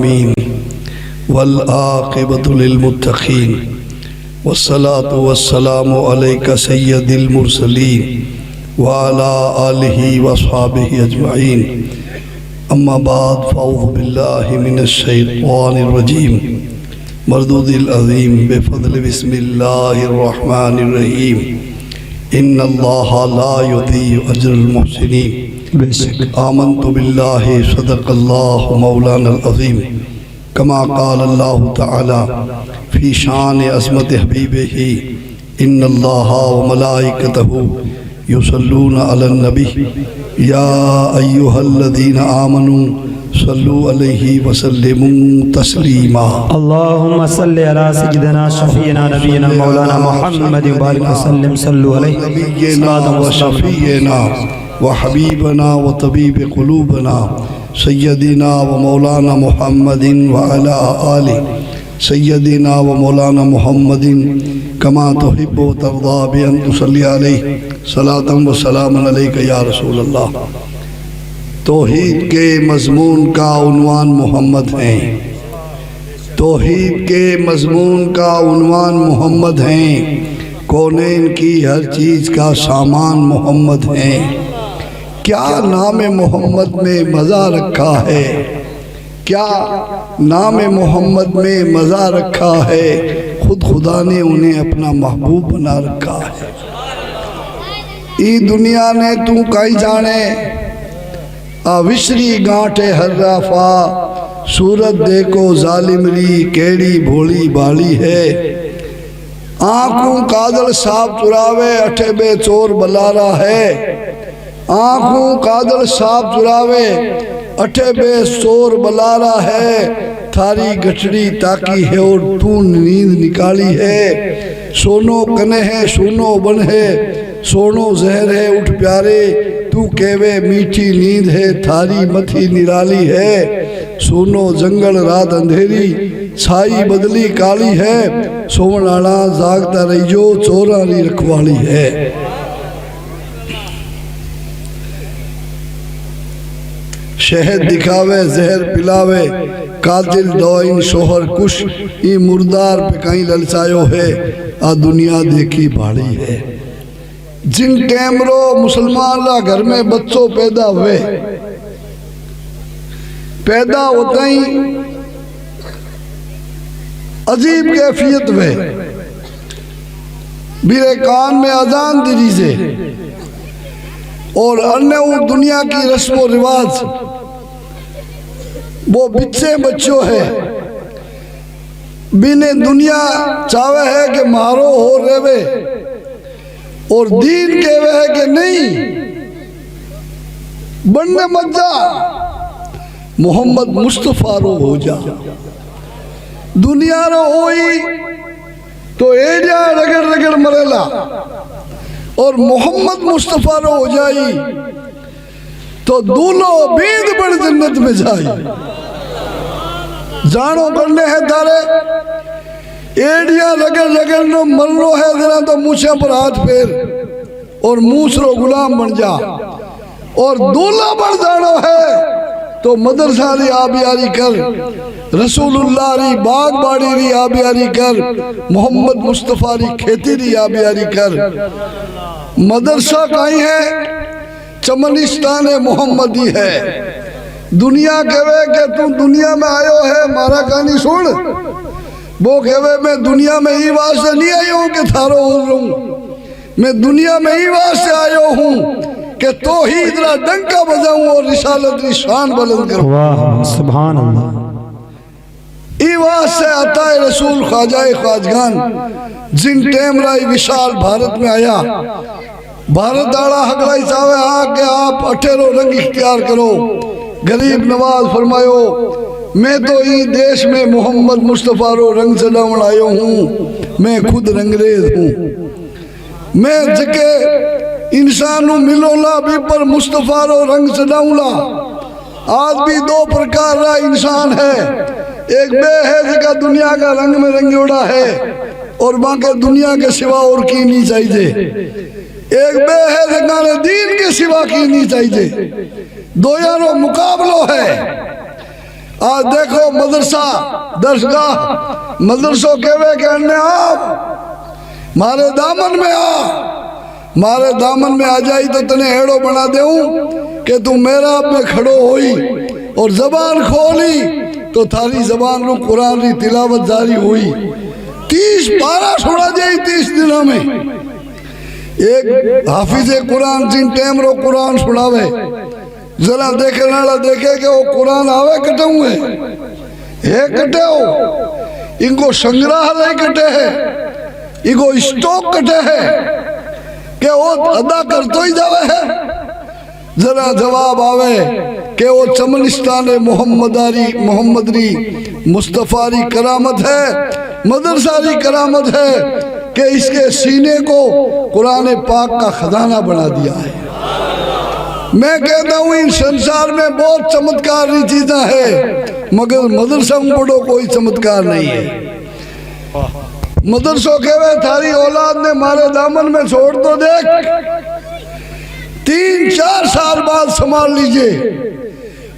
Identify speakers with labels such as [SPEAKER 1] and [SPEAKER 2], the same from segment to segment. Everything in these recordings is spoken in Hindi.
[SPEAKER 1] आमीन। वल आक़िबतु लिल मुत्तक़ीन वस्सलातु वस्सलामु अलैका सय्यदिल मुरसलीन व अला आलिहि व अस्हाबिहि अजमईन। अम्मा बाद फ़अऊज़ु बिल्लाहि मिनश शैतानिर रजीम मरदूदिल अज़ीम बिफ़ज़्लि बिस्मिल्लाहिर रहमानिर रहीम। इन्नल्लाहा ला युज़ीअु अज्रल मुहसिनीन। आमन्तु बिल्लाहि सदक़ल्लाहु मौलानल अज़ीम कमा क़ाल अल्लाहु तआला फ़ी शान अज़मत हबीबिही इन्नल्लाहा व मलाइकतहु युसल्लूना अलन नबी या अय्युहल्लज़ीना आमनू सल्लु अलैहि वसल्लिमू तस्लीमा।
[SPEAKER 2] अल्लाहुम्मा सल्लि अला सय्यिदिना शफ़ीना नबीना मौलाना मुहम्मद व बारिक वसल्लिम सल्लु अलैहि
[SPEAKER 1] नबीना व शफ़ीना व हबीबना व तबीब क़ुलूबना सय्यदिना व मौलाना मुहम्मदिन व अला आलि सय्यदिना व मौलाना मुहम्मदिन कमा तुहिब्बु व तर्दा बि अन तुसल्ली अलैहि सलातन व सलामन अलैका या रसूल अल्लाह। तौहीद के मज़मून का उन्वान मोहम्मद हैं। तौहीद के मज़मून का उन्वान मोहम्मद हैं। कौनैन की हर चीज़ का सामान मोहम्मद हैं। क्या नाम मोहम्मद में मज़ा रखा है, क्या नाम मोहम्मद में मज़ा रखा है। खुद खुदा ने उन्हें अपना महबूब बना रखा है। ई दुनिया ने तू कहीं जाने अविश्री गांठे हर्राफा सूरत देखो जालिमरी केड़ी भोली बाली है। आँखों कादल साफ चुरावे अठे बे चोर बलारा है। आँखों कादल साफ चुरावे अठे बे चोर बलारा है। थारी गठड़ी ताकी है और तू नींद निकाली है। सोनो कने है सोनो बन है सोनो जहर है उठ प्यारे तू केवे मीठी नींद है थारी मथी निराली है। सोनो जंगल रात अंधेरी छाई बदली काली है। सोवनाना जागता रहियो चोरानी रखवाली है। शहद दिखावे जहर पिलावे कातिल दोइन शोहर कुश ई मुर्दार पे कहीं ललचायो है। आ दुनिया देखी भाड़ी है। जिन टेमरो मुसलमान ला घर में बच्चों पैदा हुए पैदा होते ही अजीब कैफियत हुए मेरे कान में अजान दीदी से और अन्य दुनिया की रस्म व रिवाज वो बिच्चे बच्चों है। बिने दुनिया चावे है कि मारो हो रेवे और दीन कहवे है कि नहीं बनने मत जा मोहम्मद मुस्तफा रो हो जा। दुनिया रो होई तो एडिया रगड़ रगड़ मरेला और मोहम्मद मुस्तफा रो हो जाई तो दूल्हो बीद बड़ जन्नत में जाई। जानो करने है तारे एडिया रगड़ रगड़ नो मरलो है जरा तो मूछे पर हाथ फेर और मूसरो गुलाम बन जा। और दूल्हा बन जानो है तो मदरसा री आबियारी कर रसूलुल्लाह री बाग बाड़ी री आबियारी कर मोहम्मद मुस्तफा री खेती री आबियारी कर। मदरसा कहीं है चमनिस्तान मोहम्मदी है। दुनिया कहे कि तू दुनिया में आयो है मारा कहानी सुन। वो कहे मैं दुनिया में ही वास्ते नहीं आयो हूँ कि थारो हो रहूं। मैं दुनिया में ही वास्ते आयो हूँ कि तो ही इतना डंका बजाऊं और रिसालत की शान बुलंद करूं।
[SPEAKER 2] वाह सुभान अल्लाह।
[SPEAKER 1] ई वास्ते आता है रसूल ख्वाजाए ख्वाजगान जिन टेम राई विशाल भारत में आया। भारत दाड़ा हकलाई चावे के आप अठेरो रंग इख्तियार करो। गरीब नवाज फरमायो मैं तो ई देश में मोहम्मद मुस्तफा रो रंग चढ़ावन आयो हूँ। मैं खुद रंगरेज हूँ। मैं जके इंसान मिलोला भी पर मुस्तफा रो रंग चढ़ाऊला। आज भी दो प्रकार का इंसान है। एक बे है जगह दुनिया का रंग में रंगोड़ा है और बाकी दुनिया के सिवा और की नहीं चाहिए। एक बे है जगह दीन के सिवा की नहीं चाहिए। दो यारो मुकाबलो है। आज देखो मदरसा दरसगाह मदरसों केवे कहने आप मारे दामन में आ, मारे दामन में आ जाई तो तने एड़ो बना देऊं कि तू मेरा में खड़ो होई और जबान खोली तो थारी जबान रो कुरान री तिलावत जारी हुई। 30 पारा छोड़ा जाई 30 दिनों में। एक हाफिज कुरान जिन टाइम रो कुरान सुनावे जरा देखे नाला देखे कि वो कुरान आवे कटे हुए है कटे हो इनको संग्रहालय कटे है इनको स्टॉक कटे है कि वो अदा करतो ही जावे है। जरा जवाब आवे कि वो चमनिस्तान मोहम्मदरी मुस्तफारी करामत है, मदरसारी करामत है कि इसके सीने को कुरान पाक का खजाना बना दिया है। मैं कहता हूँ इन संसार में बहुत चमत्कारी चीजें हैं मगर मदरसा में पढ़ो कोई चमत्कार नहीं है। मदरसों के वे थारी औलाद ने मारे दामन में छोड़ तो देख 3-4 साल बाद संभाल लीजिए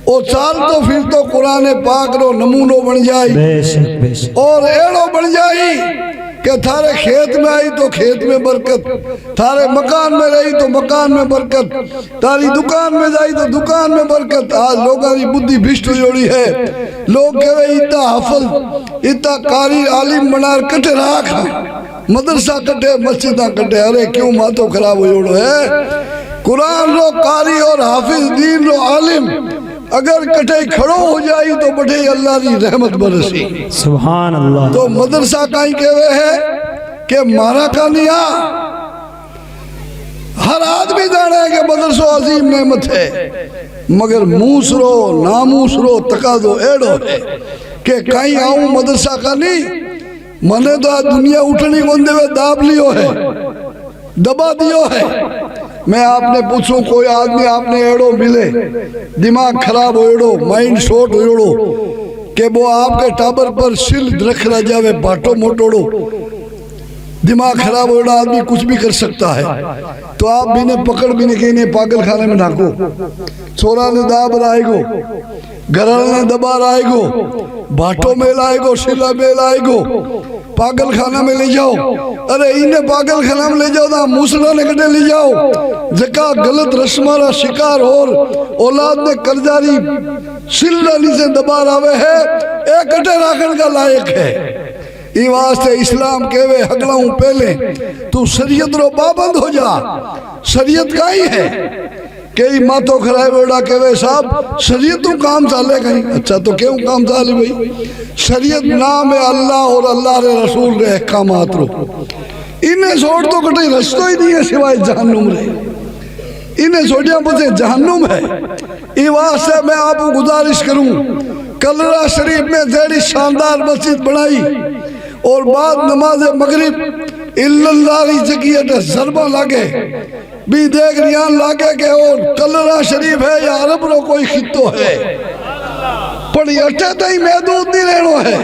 [SPEAKER 1] और साल तो फिर तो कुरान पाक रो नमूनो बन जाए और एड़ो बन जाए कि थारे खेत में आई तो खेत में बरकत, थारे मकान में रही तो मकान में बरकत, तारी दुकान में जाई तो दुकान में बरकत। आज लोगों की बुद्धि भ्रष्ट जोड़ी है। लोग कहे इतना हफल इतना कारी आलिम बना कटे राख मदरसा कटे मस्जिदा कटे। अरे क्यों मातो खराब हो जोड़ो है। कुरान रो कारी और हाफिज दीन रो आलिम अगर कटे खड़ो हो जाई तो बड़े अल्लाह की रहमत बरसी।
[SPEAKER 2] सुभान अल्लाह।
[SPEAKER 1] तो मदरसा कहीं कहवे है कि मारा का निया हर आदमी जाने है कि मदरसो अजीम नेमत है मगर मूसरो नामूसरो तकादो एड़ो है कि कहीं आऊं मदरसा का नहीं मने तो दुनिया उठनी कौन देवे दाब लियो है दबा दियो है। मैं आपने पूछूं कोई आदमी आपने एड़ो मिले दिमाग खराब होड़ो माइंड शॉर्ट होड़ो कि वो आपके टाबर पर सिल रख रह जावे बाटो मोटोड़ो दिमाग खराब होड़ा आदमी कुछ भी कर सकता है। तो आप भी ने पकड़ भी नहीं कहीं पागल खाने में ढाको छोरा ने दाब लाएगो घरा ने दबा लाएगो बाटो में लाएगो शिला में लाएगो पागल खाना में ले जाओ। अरे इन्हें पागल खाना में ले जाओ ना मूसला ने कटे ले जाओ जका गलत रस्मारा शिकार और औलाद ने कर्जारी सिल्लानी से दबा लावे है एक कटे राखन का लायक है। ई वास्ते इस्लाम केवे हगलाऊं पहले तू शरीयत रो पाबंद हो जा। शरीयत का ही है कई मातो खराब बेड़ा केवे साहब शरीयत तू काम चाले कहीं। अच्छा तो क्यों काम चाले भाई। शरीयत नाम है अल्लाह और अल्लाह रे रसूल रे अहकामात रो इन्हें छोड़ तो कटे रस्तो ही नहीं है सिवाय जहन्नुम रे। इन्हें छोड़िया बचे जहन्नुम है। ई वास्ते मैं आपको गुजारिश करूं कलरा शरीफ में जेड़ी शानदार मस्जिद बनाई और बाद नमाज मगरिब इल्लल्लाही जगह जरबा लागे भी देख रियान लागे के और कलरा शरीफ है या अरब रो कोई खितो है पर अटे तो ही महदूद नहीं रहनो है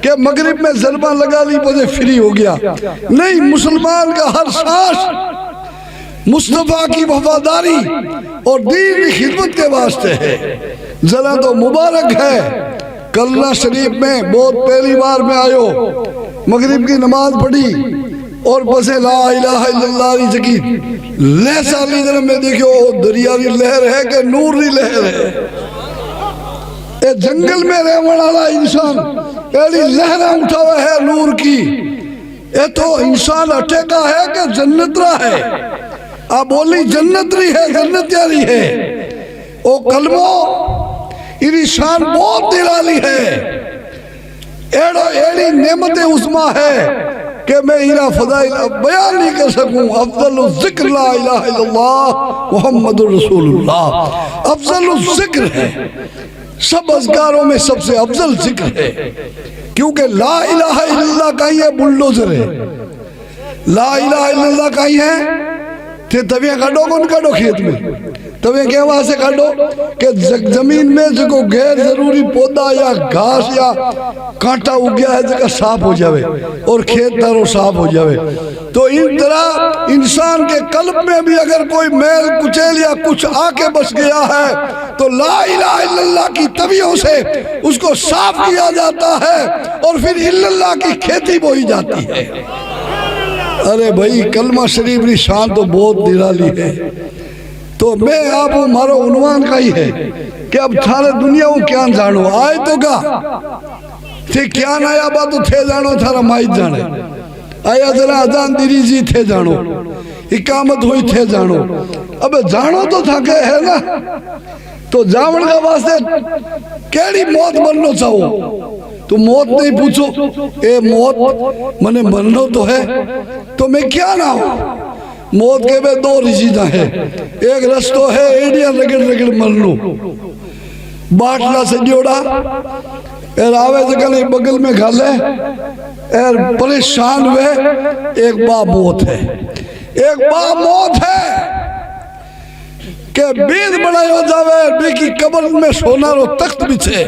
[SPEAKER 1] कि मगरिब में जरबा लगा ली मुझे फ्री हो गया। नहीं मुसलमान का हर सांस मुस्तफा की वफादारी और दीन की खिदमत के वास्ते है। जरा तो मुबारक है कलरा शरीफ में बहुत पहली बार में आयो मगरिब की नमाज पढ़ी और बसे ला इलाहा इल्लल्लाह जकी लहसाली जन्म में देखियो दरिया की लहर है कि नूर की लहर है। ए जंगल में रहने वाला इंसान एड़ी लहरा उठावा है नूर की। ये तो इंसान अटेका है कि जन्नतरा है। आप बोली जन्नतरी है जन्नतियारी है। ओ कलमो इरी शान बहुत निराली है। एड़ो एड़ी नेमत उस्मा है कि मैं इरा फदाइल बयान नहीं कर सकूं। अफजल जिक्र ला इलाहा इल्लल्लाह मुहम्मदुर रसूलुल्लाह अफजल जिक्र है। सब अज़कारों में सबसे अफजल जिक्र है क्योंकि ला इलाहा इल्लल्लाह का ही है बुलडोजर है। ला इलाहा इल्लल्लाह का ही है थे तबिया काटो कौन काटो खेत में तवे कहवा से काटो कि जमीन में जो गैर जरूरी पौधा या घास या कांटा उग गया है जगह साफ हो जावे और खेत तारो साफ हो जावे। तो इन तरह इंसान के कल्ब में भी अगर कोई मैल कुचैल या कुछ आके बस गया है तो ला इलाहा इल्लल्लाह की तवियों से उसको साफ किया जाता है और फिर इल्लल्लाह की खेती बोई जाती है। अरे भाई कलमा शरीफ की शान तो बहुत निराली है। तो मैं आप मारो उन्वान का ही है कि अब थारे दुनिया को क्या जानो आए तो का थे क्या नया बात तो थे जानो थारा माई जाने आया जरा अजान दीरी जी थे जानो इकामत हुई थे जानो। अब जानो तो था के है ना तो जावण का वास्ते केड़ी मौत मरनो चाहो तो मौत नहीं पूछो ए मौत मने मरनो तो है तो मैं क्या ना हूं। मौत के वे दो रिजीदा है, एक रस्तो है एडिया रगड़ रगड़ मरनो बाटला से जोड़ा एर आवे जगह बगल में घाले एर परेशान हुए। एक बा मौत है, एक बा मौत है के बीद बनायो जावे बेकी कब्र में सोनारो तख्त बिछे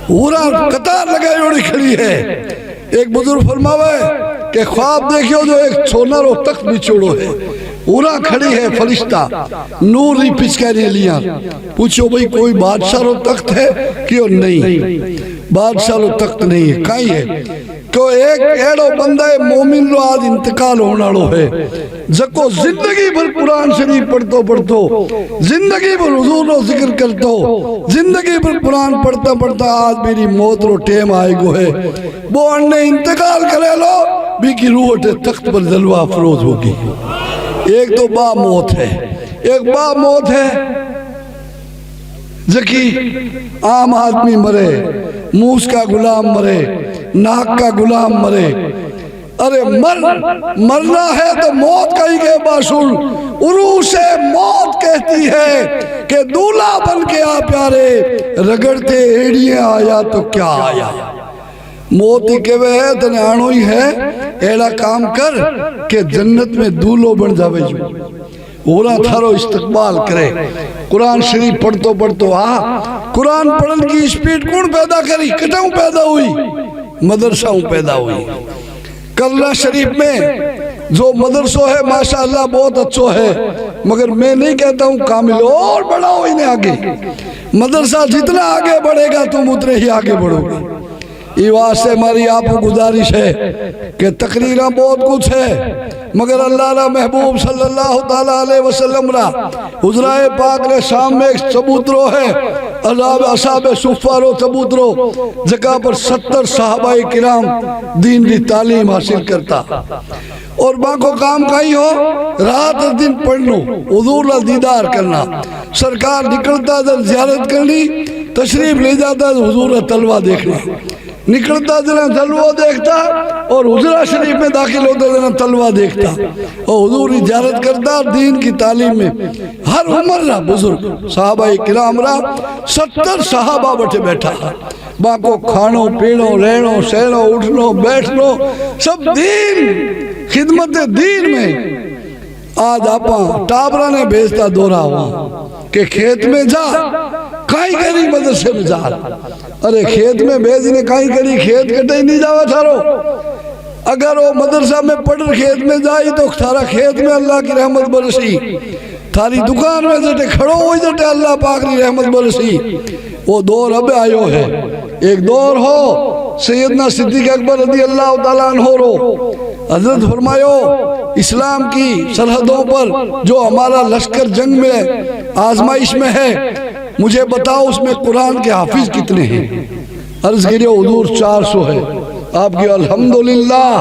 [SPEAKER 1] पूरा कतार लगाई ओड़ी खड़ी है। एक बुजुर्ग फरमावे के ख्वाब देखियो जो एक सोनारो तख्त बिछोड़ो है पूरा खड़ी है फरिश्ता नूर ही पिचकारी लिया। पूछो भाई कोई बादशाह रो तख्त है क्यों नहीं बादशाह रो तख्त नहीं है कहीं है। तो एक एड़ो बंदा मोमिन रो आज इंतकाल होने वालो है जको जिंदगी भर कुरान शरीफ पढ़तो पढ़तो जिंदगी भर हुजूर रो जिक्र करतो जिंदगी भर कुरान पढ़ता पढ़ता आज मेरी मौत रो टेम आएगो है वो अन्ने इंतकाल करे लो भी की रूह तख्त पर जलवा अफरोज होगी। एक तो बा मौत है, एक बा मौत है जकी आम आदमी मरे मूस का गुलाम मरे नाक का गुलाम मरे। अरे मरना है तो मौत कही गए बासुल उरू से मौत कहती है कि दूल्हा बन के आ प्यारे रगड़ते एड़ियां आया तो क्या आया। मौत ही केवे है तने आनो ही है एड़ा काम कर के जन्नत में दूल्हो बन जावे जो ओला थारो इस्तकबाल करे। कुरान शरीफ पढ़तो पढ़तो कुरान पढ़न की स्पीड कौन पैदा करी कटाऊ पैदा हुई मदरसाओं पैदा हुई। करला शरीफ में जो मदरसो है माशाअल्लाह बहुत अच्छो है मगर मैं नहीं कहता हूँ कामिल और बढ़ाओ इन्हें आगे। मदरसा जितना आगे बढ़ेगा तुम उतने ही आगे बढ़ोगे। ये वास्ते हमारी आपको गुजारिश है कि तकरीरा बहुत कुछ है मगर अल्लाह रा महबूब सल्लल्लाहु ताला अलैहि वसल्लम रा हुजराए पाक रे सामने एक चबूतरो है असाब सुफ़ा रो चबूतरो जगह पर 70 सहाबाए किराम दीन की तालीम हासिल करता और बाको काम कहीं हो रात दिन पढ़नो हुजूर रा दीदार करना। सरकार निकलता जब ज़ियारत करनी तशरीफ ले जाता हुजूर रा तलवा देखना निकलता जना तलवा देखता और हुजरा शरीफ में दाखिल होता जना तलवा देखता और हुजूर की ज़ियारत करता दीन की तालीम में हर उम्र रा बुजुर्ग सहाबा किराम रा 70 सहाबा बैठे बैठा बाको खानो पीनो रहनो सहनो उठनो बैठनो सब दीन खिदमत दीन में। आज आपा टाबरा ने भेजता दोरा हुआ के खेत में जा काई करी मदरसे में जा। अरे खेत में भेजने काई करी खेत कटे नहीं जावा थारो। अगर वो मदरसा में पढ़ खेत में जाई तो थारा खेत में अल्लाह की रहमत बरसी थारी दुकान में जटे खड़ो हो जटे अल्लाह पाक की रहमत बरसी। वो दौर अब आयो है एक दौर हो सैयदना सिद्दीक अकबर रज़ी अल्लाह ताला अन्हो रो हजरत फरमायो इस्लाम की सरहदों पर जो हमारा लश्कर जंग में आजमाइश में है मुझे बताओ उसमें कुरान के हाफिज कितने हैं। अर्ज करिए हुजूर 400 है। आपकी अल्हम्दुलिल्लाह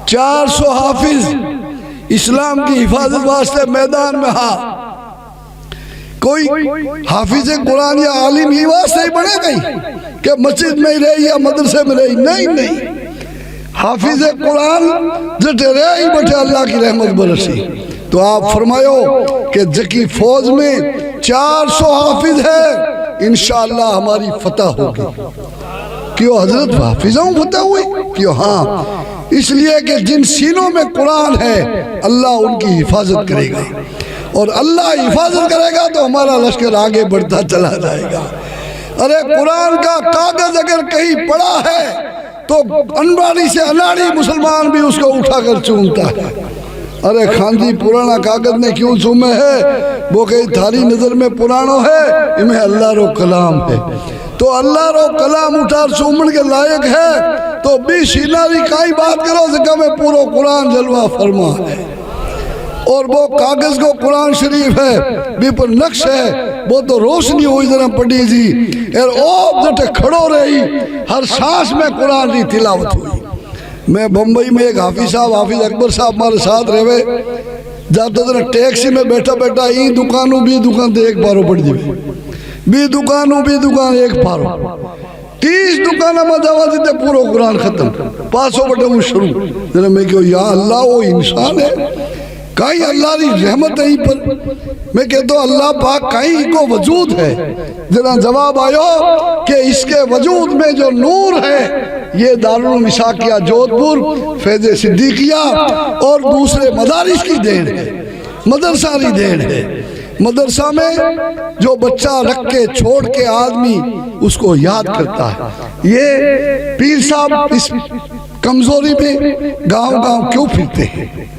[SPEAKER 1] 400 हाफिज इस्लाम की हिफाजत वास्ते मैदान में कोई हाफिज कुरान या आलिम ही वास्ते ही बने गई कि मस्जिद में ही रही या मदरसे में रही नहीं हाफिज कुरान जटे रहे ही बैठे अल्लाह की रहमत बरसी। तो आप फरमायो कि जकी फौज में 400 हाफिज है इंशाअल्लाह हमारी फतह होगी। क्यों हजरत हाफिजों फतह हुई क्यों? हाँ इसलिए कि जिन सीनों में कुरान है अल्लाह उनकी हिफाजत करेगा और अल्लाह हिफाजत करेगा तो हमारा लश्कर आगे बढ़ता चला जाएगा। अरे कुरान का कागज अगर कहीं पड़ा है तो अनबाड़ी से अनाड़ी मुसलमान भी उसको उठाकर चूमता है। अरे खांजी पुराना कागज ने क्यों चूमे है? वो कहीं थारी नजर में पुरानो है, इनमें अल्लाह रो कलाम है। तो अल्लाह रो कलाम उठार चूमन के लायक है तो भी सीनारी काई बात करो जगह में पूरा कुरान जलवा फरमा है। और वो कागज को कुरान शरीफ है भी पर नक्श है, वो तो रोशनी हुई जरा पड़ी जी और ओ जटे खड़ो रही हर सांस में कुरान की तिलावत हुई। मैं बम्बई में एक हाफिज साहब हाफिज अकबर साहब हमारे साथ रहे, जाते जरा टैक्सी में बैठा बैठा ई दुकानों भी दुकान तो एक पारो पड़ जाए, भी दुकान एक पारो 30 दुकान में जावा देते पूरा कुरान खत्म 500 बटे शुरू। जरा मैं क्यों या अल्लाह वो इंसान है कहीं अल्लाह की रहमत है पर मैं कहता हूँ अल्लाह पाक कहीं को वजूद है। जरा जवाब आयो कि इसके वजूद में जो नूर है ये दारुल मिसाकिया जोधपुर फैज़ सिद्दीकिया और दूसरे मदारिस की देन है, मदरसा की देन है। मदरसा में जो बच्चा रख के छोड़ के आदमी उसको याद करता है। ये पीर साहब इस कमजोरी में गांव गांव क्यों फिरते हैं?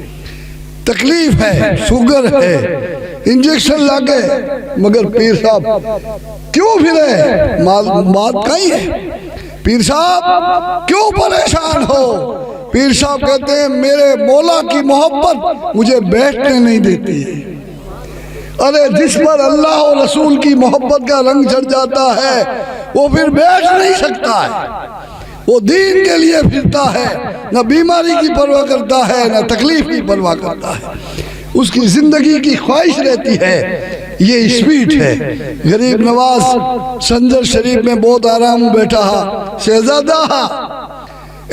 [SPEAKER 1] तकलीफ है, शुगर है, इंजेक्शन लगे, मगर पीर साहब क्यों फिरे? बात कहीं है पीर साहब क्यों परेशान हो? पीर साहब कहते हैं मेरे मौला की मोहब्बत मुझे बैठने नहीं देती है। अरे जिस पर अल्लाह और रसूल की मोहब्बत का रंग चढ़ जाता है वो फिर बैठ नहीं सकता है। वो दीन के लिए फिरता है, न बीमारी की परवाह करता है न तकलीफ की परवाह करता है। उसकी जिंदगी की ख्वाहिश रहती है, ये स्वीट है। गरीब नवाज संजर शरीफ में बहुत आराम बैठा शहजादा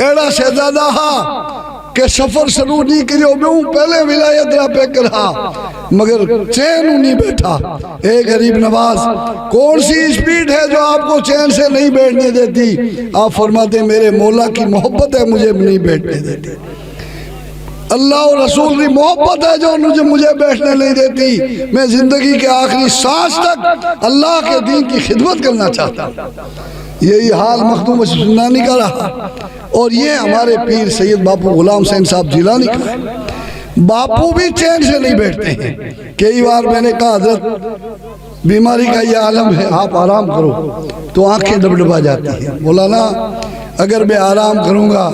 [SPEAKER 1] एड़ा शहजादा के सफर शुरू नहीं करियो मैं पहले विलायत रा पे करा मगर चैन नहीं बैठा। ए गरीब नवाज कौन सी स्पीड है जो आपको चैन से नहीं बैठने देती? आप फरमाते मेरे मौला की मोहब्बत है मुझे नहीं बैठने देती। अल्लाह और रसूल की मोहब्बत है जो मुझे बैठने नहीं देती। मैं जिंदगी के आखिरी सांस तक अल्लाह के दीन की खिदमत करना चाहता हूँ। यही हाल मखदूम सुन्नानी का रहा और ये हमारे पीर सैयद बापू गुलाम हुसैन साहब जिलानी का है। बापू भी चैन से नहीं बैठते हैं। कई बार मैंने कहा हजरत बीमारी का ये आलम है आप आराम करो तो आंखें डबडबा जाती हैं। बोला ना अगर मैं आराम करूंगा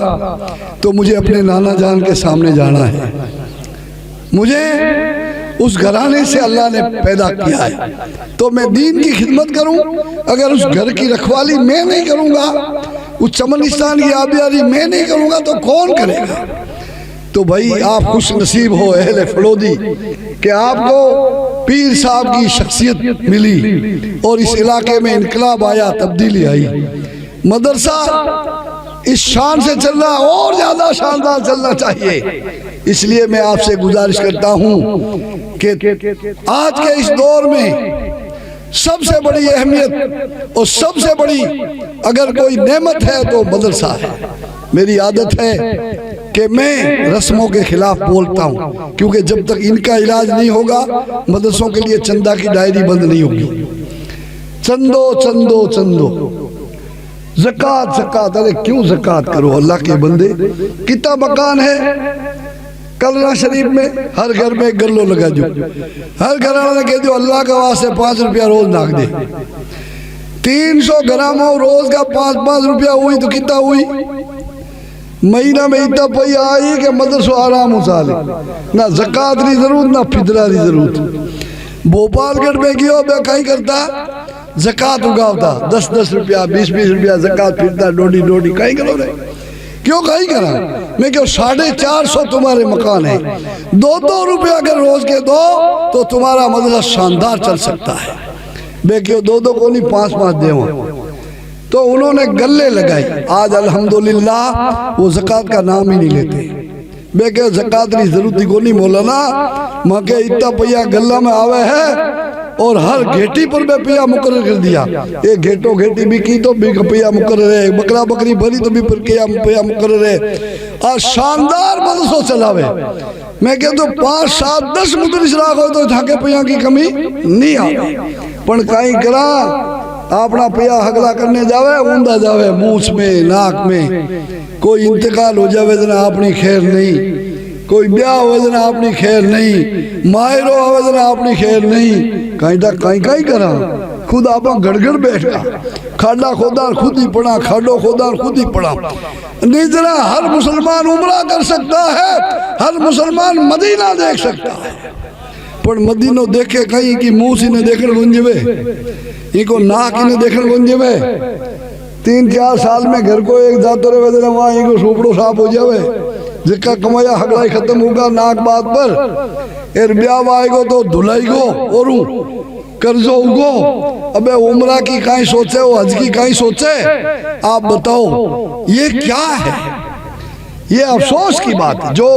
[SPEAKER 1] तो मुझे अपने नाना जान के सामने जाना है। मुझे उस घराने से अल्लाह ने पैदा किया है तो मैं दीन की खिदमत करूं। अगर उस घर की रखवाली मैं नहीं करूंगा, उस चमनिस्तान की आबियारी मैं नहीं करूंगा तो कौन करेगा? तो भाई आप खुश नसीब हो अहले फड़ोदी कि आपको पीर साहब की शख्सियत मिली और इस इलाके में इनकलाब आया, तब्दीली आई। मदरसा इस शान से चलना और ज्यादा शानदार चलना चाहिए। इसलिए मैं आपसे गुजारिश करता हूं कि आज के इस दौर में सबसे बड़ी अहमियत और सबसे बड़ी अगर कोई नेमत है तो मदरसा है। मेरी आदत है कि मैं रस्मों के खिलाफ बोलता हूं क्योंकि जब तक इनका इलाज नहीं होगा मदरसों के लिए चंदा की डायरी बंद नहीं होगी। चंदो चंदो चंदो ज़कात ज़कात, अरे क्यों ज़कात करो अल्लाह के बंदे? कितना मकान है कलरा शरीफ में, हर घर में गल्लो लगा जो हर घर वाले कह दो अल्लाह का वास्ते 5 रुपया रोज नाक दे। 300 ग्राम रोज का 5-5 रुपया हुई तो कितना हुई? महीना में इतना पैसा आई कि मदरसो आराम उसाले ना ज़कात की जरूरत ना फितरा की जरूरत। भोपालगढ़ में गयो मैं कहीं करता ज़कात उगावता 10-10 रुपया 20-20 रुपया ज़कात फिरता डोडी डोडी कहीं करो रे क्यों कहीं करा? मैं क्यों 450 तुम्हारे मकान है 2-2 रुपया अगर रोज के दो तो तुम्हारा मदरसा शानदार चल सकता है। मैं क्यों 2-2 को नहीं 5-5 दे तो उन्होंने गल्ले लगाई। आज अल्हम्दुलिल्लाह वो ज़कात का नाम ही नहीं लेते। मैं क्या ज़कात की जरूरत को नहीं मौलाना माँ के इतना पैसा गल्ला में आवे है और हर घेटी पर भी पिया मुकर्रर कर दिया। एक घेटो घेटी भी की तो भी पिया मुकर्रर है, बकरा बकरी भरी तो भी पिया मुकर्रर है। और शानदार मदरसो चलावे। मैं कहता हूँ 5, 7, 10 मुदरिस राख हो तो झाके पिया की कमी नहीं आवे। पण कहीं करा अपना पिया हगला करने जावे, ऊंधा जावे मूछ में नाक में। कोई इंतकाल हो जावे जना अपनी खैर नहीं, कोई ब्याह हो जना अपनी खैर नहीं, मायरो हो जना अपनी खैर नहीं। कहीं कहीं करा खुद आप गड़गड़ बैठ गया। खाडा खोदार खुद ही पड़ा, खाडो खोदार खुद ही पड़ा। नहीं जरा हर मुसलमान उम्रा कर सकता है, हर मुसलमान मदीना देख सकता है। पर मदीनो देखे कहीं की मुंह सी ने देखने गुंजवे, इनको नाक इन्हें देखने गुंजवे। 3-4 साल में घर को एक जाते रहे वहाँ इनको सूपड़ो साफ हो जावे। जिसका कमाया हगड़ाई खत्म होगा नाक बात पर। एर ब्याह आएगो तो धुलाई गो और कर्जो उगो। अबे उम्रा की कहीं सोचे हो, हज की कहीं सोचे। आप बताओ ये क्या है? ये अफसोस की बात है। जो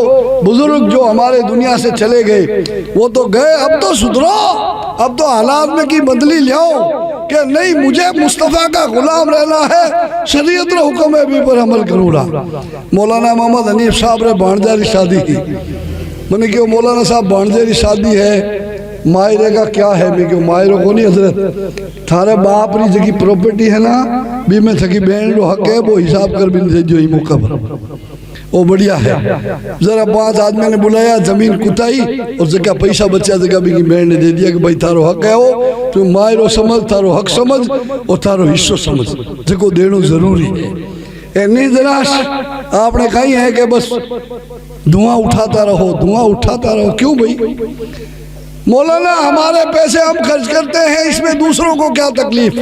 [SPEAKER 1] बुजुर्ग जो हमारे दुनिया से चले गए वो तो गए, अब तो सुधरो, अब तो हालात में की बदली लाओ कि नहीं मुझे मुस्तफ़ा का गुलाम रहना है, शरीयत रो हुक्म है भी पर अमल करूँगा। मौलाना मोहम्मद हनीफ साहब रे भाणजारी शादी की। मैंने क्यों मौलाना साहब भाणजारी शादी है, मायरे का क्या है? मैं क्यों मायरो को नहीं हजरत थारे बाप री जगी प्रॉपर्टी है ना भी मैं थकी बहन रो हक है वो हिसाब कर भी जो ही मौका वो बढ़िया है। जरा 5 आदमी ने बुलाया, जमीन कुताई और जगह पैसा बचा जगह भी की बहन ने दे दिया कि भाई थारो हक है वो, तू मायरो समझ, थारो हक समझ और थारो हिस्सो समझ, जिको देनो जरूरी है। नहीं जरा आपने कही है कि बस धुआं उठाता रहो, धुआं उठाता रहो। क्यों भाई? मौलाना हमारे पैसे हम खर्च करते हैं, इसमें दूसरों को क्या तकलीफ?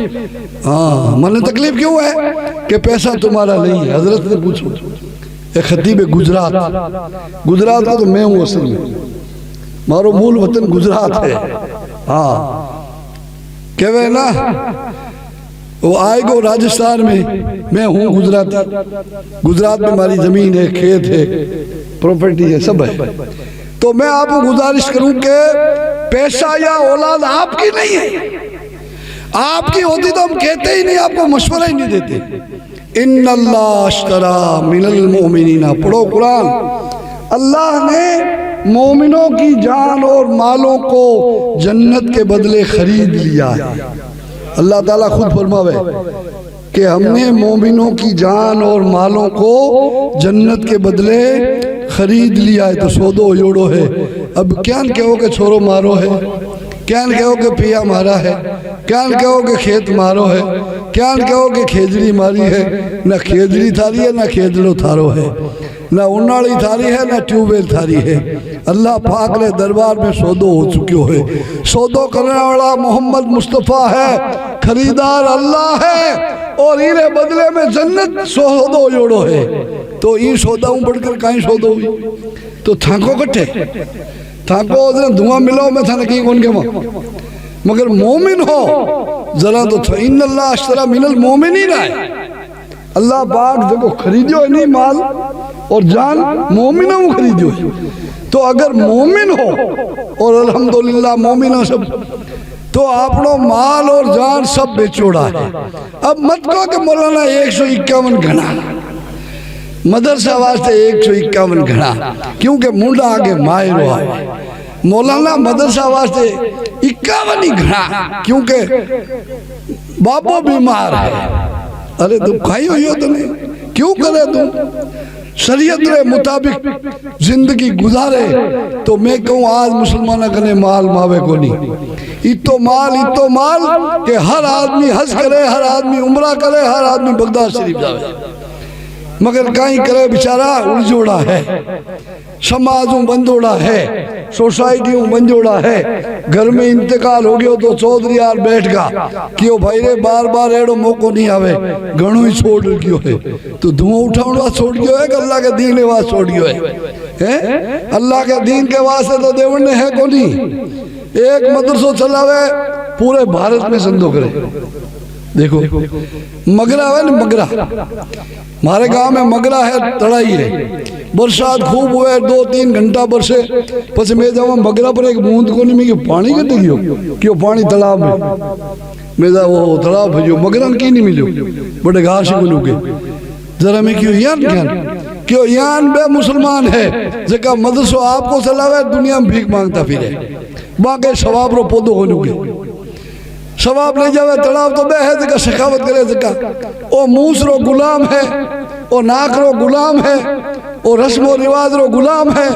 [SPEAKER 1] हाँ मैंने तकलीफ क्यों है कि पैसा तुम्हारा नहीं है। हजरत ने पूछो एक खतीब गुजरात, गुजरात का तो मैं हूँ असल में, मारो मूल वतन गुजरात है। हाँ कहवे ना वो आएगो राजस्थान में, मैं हूँ गुजराती, गुजरात में हमारी जमीन है, खेत है, प्रॉपर्टी है, सब है। तो मैं आपको गुजारिश करूं कि पैसा या औलाद आपकी नहीं है, आपकी होती तो हम कहते ही नहीं, आपको मशवरा ही नहीं देते। इन्नल्लाह अश्तरा मिनल मोमिनीना, पढ़ो कुरान। अल्लाह ने मोमिनों की जान और मालों को जन्नत के बदले खरीद लिया है। अल्लाह ताला खुद फरमावे कि हमने मोमिनों की जान और मालों को जन्नत के बदले खरीद लिया है। तो सौदो योड़ो है। अब क्या कहो कि छोरो मारो है, क्या कहो कि पिया मारा है, क्या कहो कि खेत मारो है, क्या कहो कि खेजड़ी मारी है। ना खेजड़ी थारी है ना खेजड़ो थारो है, ना उन्नाड़ी थारी है ना ट्यूबवेल थारी है। अल्लाह पाक ने दरबार में सौदो हो चुक्यो है। सौदो करने वाला मोहम्मद मुस्तफ़ा है, खरीदार अल्लाह है और इन्हें बदले में जन्नत सौदो जोड़ो है। तो ये सौदा बढ़कर कहीं सौदो हुई तो थाको कट्ठे थाको धुआं मिलो मैं था कहीं कौन के मगर मोमिन हो जरा तो इन्नल्लाह अश्तरा मिनल मोमिनीन है। अल्लाह पाक देखो खरीदियो नहीं माल और जान मोमिनों में खरीदियो है। तो अगर मोमिन हो और अल्हम्दुलिल्लाह मोमिन हो सब, तो आपनो माल और जान सब बेचोड़ा है। अब मत कहो कि मौलाना 151 घना, मदरसा वास्ते 151 घना, क्योंकि मुंडा आगे मायरो आए। मौलाना मदरसा वास्ते 51 ही घना, क्योंकि बाबो बीमार है। अरे तुम खाई हुई हो तुम्हें, क्यों करे तुम? शरीयत के मुताबिक जिंदगी गुजारे। तो मैं कहूँ आज मुसलमान कने माल मावे को नहीं, इतो माल के हर आदमी हज करे, हर आदमी उम्रा करे, हर आदमी बगदाद शरीफ जावे, मगर कहीं करे बेचारा उलझोड़ा है, समाजों बंदोड़ा है, सोसाइटियों बंदोड़ा है। घर में इंतकाल हो गयो तो चौधरी यार बैठ गा क्यों भाई रे बार बार एड़ो मौको नहीं आवे, घणो ही छोड़ गयो है। तो धुआं उठाने वास्ते छोड़ गयो है कि अल्लाह के दीन के वास्ते छोड़ गयो है? अल्लाह के दीन के वास्ते तो देवन ने है को नहीं। एक मदरसो चलावे पूरे भारत में संदो करे, देखो मगरा है ना, मगरा हमारे गांव में मगरा है, तड़ाई है। बरसात खूब हुए, 2-3 घंटा बरसे, पस मैं जाऊँ मगरा पर एक बूंद को नहीं मिली, पानी कटे गयो क्यों, पानी तालाब में मैं जा वो तालाब भजो मगरा की नहीं मिलो, बड़े घास को लुके जरा मैं क्यों यान क्यों यान बे मुसलमान है जगह मदरसो आपको चलावे, दुनिया में भीख मांगता फिरे, बाकी सवाब रो पौधो हो लुके सवाब ले जावे, तालाब तो बे है जगह सखावत करे, जगह ओ मूस रो गुलाम है, ओ नाक रो गुलाम है, ओ रस्मो रिवाज रो गुलाम है,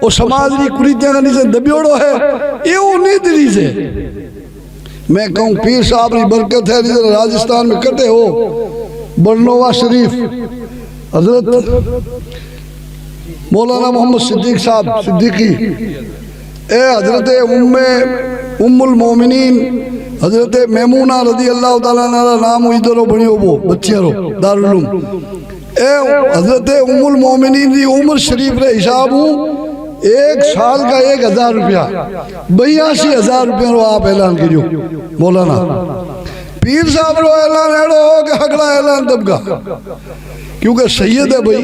[SPEAKER 1] ओ समाज री कुरीतियां का नीचे दबियोड़ो है, ये नहीं दिली से मैं कहूँ पीर साहब री बरकत है। जिधर राजस्थान में कटे हो बरनोवा शरीफ हजरत मौलाना मोहम्मद सिद्दीक साहब सिद्दीकी, ए हजरत उम्मुल मोमिनीन हजरत मैमूना रदी अल्लाह ताला नारा नाम इधरो बनियो वो बच्चियां रो दारुल उलूम, ए हजरत उम्मुल मोमिनीन दी उम्र शरीफ रे हिसाब हूँ 1 साल का 1000 रुपया, 82,000 रुपया रो आप ऐलान करियो मौलाना पीर साहब रो ऐलान एड़ो हो कि हगड़ा ऐलान दबगा, क्योंकि सैयद है भाई,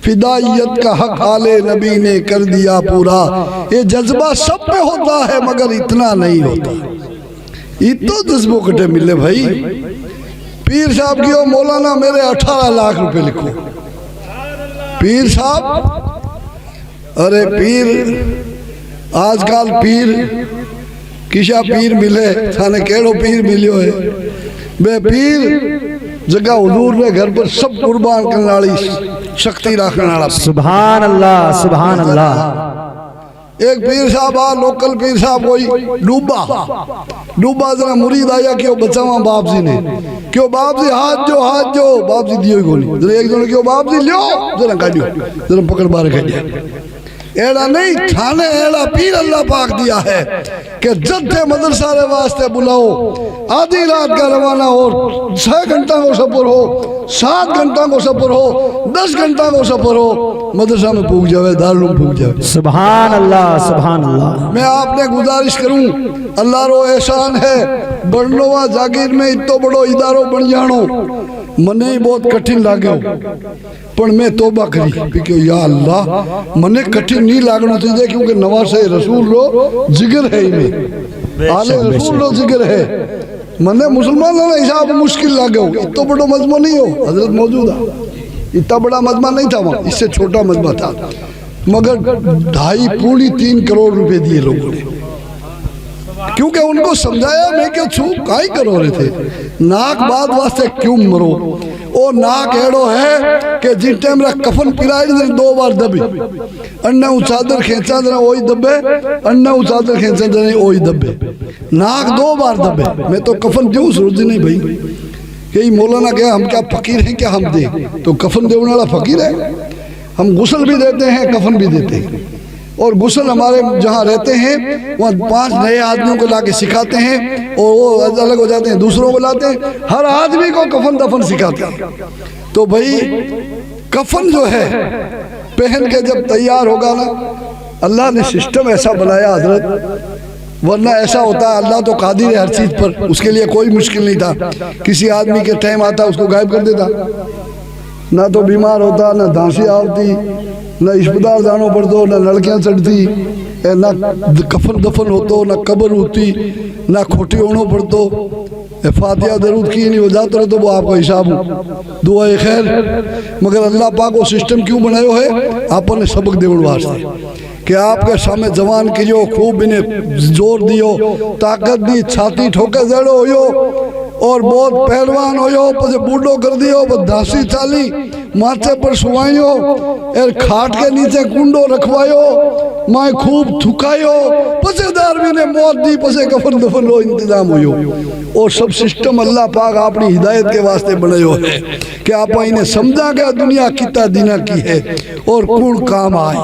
[SPEAKER 1] फिदाइयत का हक आले नबी ने कर दिया पूरा, ये जज्बा सब में होता है मगर इतना नहीं होता, इतो जज्बों कटे मिले भाई। पीर साहब की मौलाना मेरे 18 लाख रुपए लिखो, पीर साहब, अरे पीर आजकल पीर किसा पीर मिले थाने केड़ो पीर मिलियो है बे पीर जगह हुजूर ने घर पर सब कुर्बान करने वाली शक्ति रखने वाला,
[SPEAKER 2] सुभान अल्लाह सुभान अल्लाह।
[SPEAKER 1] एक पीर साहब आ लोकल पीर साहब कोई डूबा जरा मुरीद आया क्यों बचावा बाप जी ने, क्यों बाप जी हाथ जो बाप जी दियो ही कोनी, जरा एक जन क्यों बाप जी लियो जरा काटियो जरा पकड़ बाहर काटिया, एड़ा नहीं थाने एड़ा पीर अल्लाह पाक दिया है कि जद्दे मदरसा रे वास्ते बुलाओ, आधी रात का रवाना हो, 6 घंटा को सफर हो, 7 घंटा को सफर हो, 10 घंटा को सफर हो, मदरसा में पूग जावे, दारुल पूग जावे।
[SPEAKER 2] सुभान अल्लाह सुभान अल्लाह।
[SPEAKER 1] मैं आपने गुजारिश करूं, अल्लाह रो एहसान है बरनोवा जागीर में इतो बड़ो इदारो बन जानो, मने ही बहुत कठिन लाग्यो, पर मैं तौबा करी क्यों या अल्लाह मने कठिन नहीं लागनो चाहिए, क्योंकि नवासे रसूल रो जिगर है इनमें, आले रसूल रो जिगर है, मने मुसलमान ना हिसाब मुश्किल लाग्यो, इतो बड़ो मजमा नहीं हो, हजरत मौजूद है, इतना बड़ा मजमा नहीं था वहाँ, इससे छोटा मजमा था, मगर 2.5-3 करोड़ रुपए दिए लोगों ने, क्योंकि उनको समझाया मैं क्यों छू काई करो रहे थे, नाक बाद वास्ते क्यों मरो, ओ नाक एड़ो है कि जिस टाइम रा कफन पिराई 2 बार दबी, अन्ना चादर खेचा जरा वही दबे, अन्ना चादर खेचा जरा वही दबे, नाक 2 बार दबे, मैं तो कफन क्यों सोच नहीं भाई, यही मौलाना क्या हम क्या फकीर हैं क्या हम दे, तो कफन देने वाला फकीर है, हम गुस्ल भी देते हैं कफन भी देते हैं, और गुस्ल हमारे जहाँ रहते हैं वहाँ 5 नए आदमियों को लाके सिखाते हैं, और वो अलग हो जाते हैं, दूसरों को लाते हैं, हर आदमी को कफन दफन सिखाते हैं। तो भाई कफन जो है पहन के जब तैयार होगा ना, अल्लाह ने सिस्टम ऐसा बनाया हजरत, वरना ऐसा होता है अल्लाह तो कादिर है हर चीज़ पर, उसके लिए कोई मुश्किल नहीं था, किसी आदमी के टाइम आता उसको गायब कर देता, ना तो बीमार होता, ना धांसी आवती, ना अस्पताल जानो पड़तो, ना लड़कियां चढ़ती, ना कफन दफन होतो, ना कब्र होती, ना खोटी होना पड़तो, फातिहा दरूद की नहीं हो जाता रहे तो वो आपका हिसाब हो दुआ खैर। मगर अल्लाह पाक वो सिस्टम क्यों बनायो है, आपने सबक देने वास्ते कि आपके सामने जवान कियो, खूब इन्हें जोर दियो, ताकत दी, छाती ठोके जड़ो हो, और बहुत पहलवान हो, पसे बूढ़ो कर दियो, धासी चाली माथे पर सुवाइयो, और खाट के नीचे कुंडो रखवायो, माए खूब थुकायो, पसे दारवी ने मौत दी, पसे कफन दफन रो इंतजाम हो, और सब सिस्टम अल्लाह पाक अपनी हिदायत के वास्ते बनायो है कि आप इन्हें समझा गया दुनिया कितना दिना की है और कौन काम आए।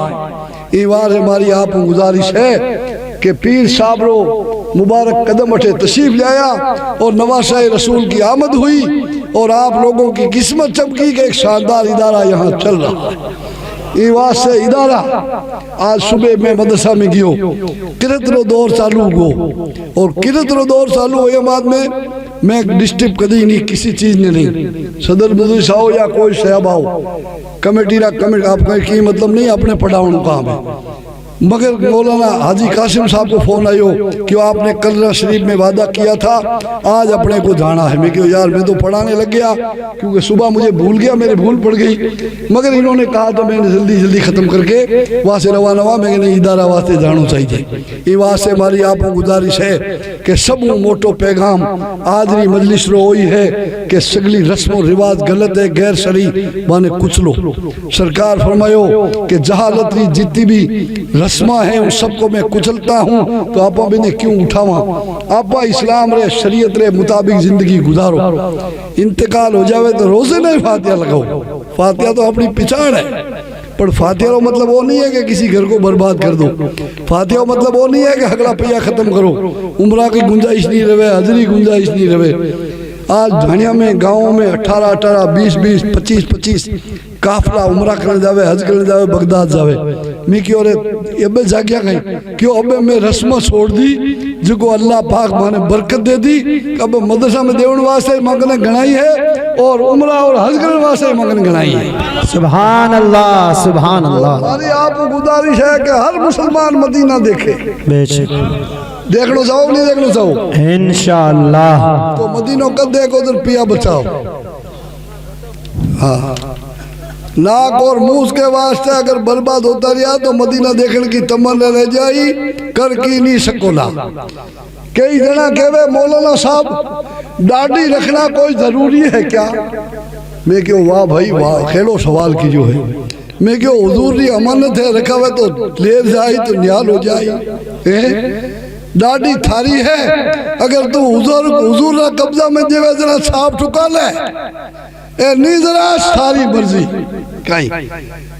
[SPEAKER 1] ये बार हमारी आप गुजारिश है कि पीर साहब रो मुबारक कदम उठे तशरीफ लाया और नवासा रसूल की आमद हुई और आप लोगों की किस्मत चमकी कि एक शानदार इदारा यहाँ चल रहा है। ये से इदारा आज सुबह मैं मदरसा में गियो, किरत रो दौर चालू हो और किरत रो दौर चालू हो बाद में मैं डिस्टर्ब कदी नहीं किसी चीज़ ने नहीं, सदर बुजुर्ग आओ या कोई शहब आओ, कमेटी रा कमेटी आपका की मतलब नहीं अपने पढ़ाने काम है। मगर मौलाना हाजी कासिम साहब को फ़ोन आयो कि आपने कलरा शरीफ में वादा किया था आज अपने को जाना है। मैं क्यों यार मैं तो पढ़ाने लग गया क्योंकि सुबह मुझे भूल गया, मेरे भूल पड़ गई, मगर इन्होंने कहा तो मैंने जल्दी जल्दी ख़त्म करके वहाँ से रवाना हुआ। मैंने इदारा वास्ते जाना चाहिए। ये वास्ते हमारी आपको गुजारिश है कि सब मोटो पैगाम आदरी मजलिस रो हुई है कि सगली रस्म और रिवाज गलत है, गैर शरी माने कुछ लो। सरकार फरमायो कि जहालत की जितनी भी रस्मा है उन सबको मैं कुचलता हूँ, तो आप ने क्यों उठावा। आप इस्लाम रे शरीयत रे मुताबिक जिंदगी गुजारो। इंतकाल हो जावे तो रोजे नहीं फातिहा लगाओ। फातिहा तो अपनी पिछाड़ है, पर फातिहा का मतलब वो नहीं है कि किसी घर को बर्बाद कर दो। फातिहा का मतलब वो नहीं है कि हगला पैया खत्म करो, उम्रा की गुंजाइश नहीं रहे, हजरी गुंजाइश नहीं रहे। आज झानिया में गाँव में 18-18, 20-20, 25-25 काफला उम्रा करने जावे, हज करने जावे, बगदाद जावे। मैं क्यों रे अब जाग्या कहीं क्यों अब मैं रस्म छोड़ दी जो अल्लाह पाक माने बरकत दे दी। अब मदरसा में देवन वास्ते मंगने गणाई है और उम्रा और हज करने वास्ते मंगने गणाई है।
[SPEAKER 2] सुभान अल्लाह, सुभान अल्लाह।
[SPEAKER 1] हमारी आपको गुजारिश है कि हर मुसलमान मदीना देखे।
[SPEAKER 2] बेशक
[SPEAKER 1] देखना चाहो नहीं देखना चाहो
[SPEAKER 2] इंशाअल्लाह
[SPEAKER 1] तो मदीनों का देखो उधर पिया बचाओ। हाँ नाक और मुंह के वास्ते अगर बर्बाद होता रहा तो मदीना देखने की तमन्ना रह जाई, कर की नहीं सकोला। कई जना कहे मौलाना साहब दाढ़ी रखना कोई जरूरी है क्या। मैं क्यों वाह भाई वाह खेलो सवाल की जो है। मैं क्यों हुजूर की अमानत है रखा हुआ तो ले जाए तो न्याल हो जाए। दाढ़ी थारी है अगर तू हुजूर का कब्जा में देवे जरा छाप ठुका ले ए नहीं जरा सारी मर्जी कहीं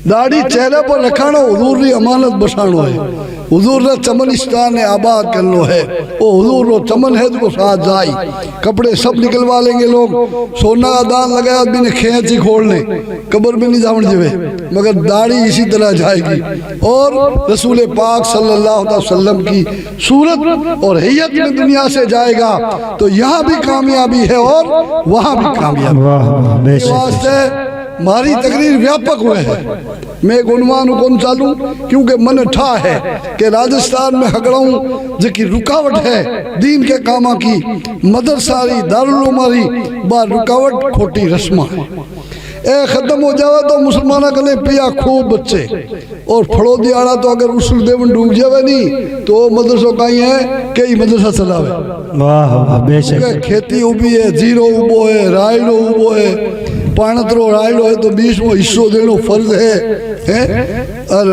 [SPEAKER 1] दाढ़ी चेहरे पर रखानो हुजूर की अमानत बसानो है। हुजूर ने चमनिस्तान ने आबाद करनो है, वो हुजूर रो चमन है जो साथ जाए। कपड़े सब निकलवा लेंगे लोग, सोना का दान लगाया आदमी ने खेच ही खोल ले, कब्र में नहीं जावन देवे, मगर दाढ़ी इसी तरह जाएगी। और रसूल पाक सल्लल्लाहु अलैहि वसल्लम की सूरत और हैयत में दुनिया से जाएगा तो यहाँ भी कामयाबी है और वहाँ भी कामयाबी। वास्ते हमारी तकरीर व्यापक हुए है। मैं गुणवान कौन चालू क्योंकि मन ठा है कि राजस्थान में हगड़ाऊं जिकी रुकावट है दीन के कामा की मदरसारी दारुलुमारी बार रुकावट खोटी रस्मा है। ए खत्म हो जावे तो मुसलमाना कले पिया खूब बच्चे और फड़ो दियाड़ा तो अगर उसूल देवन डूब जावे नहीं तो मदरसों कहीं है कई मदरसा चलावे। वाह बेशक खेती उबी है, जीरो उबो है, रायडो उबो है, पाणतरो रायडो है तो 20वां हिस्सो देनो फर्ज है। और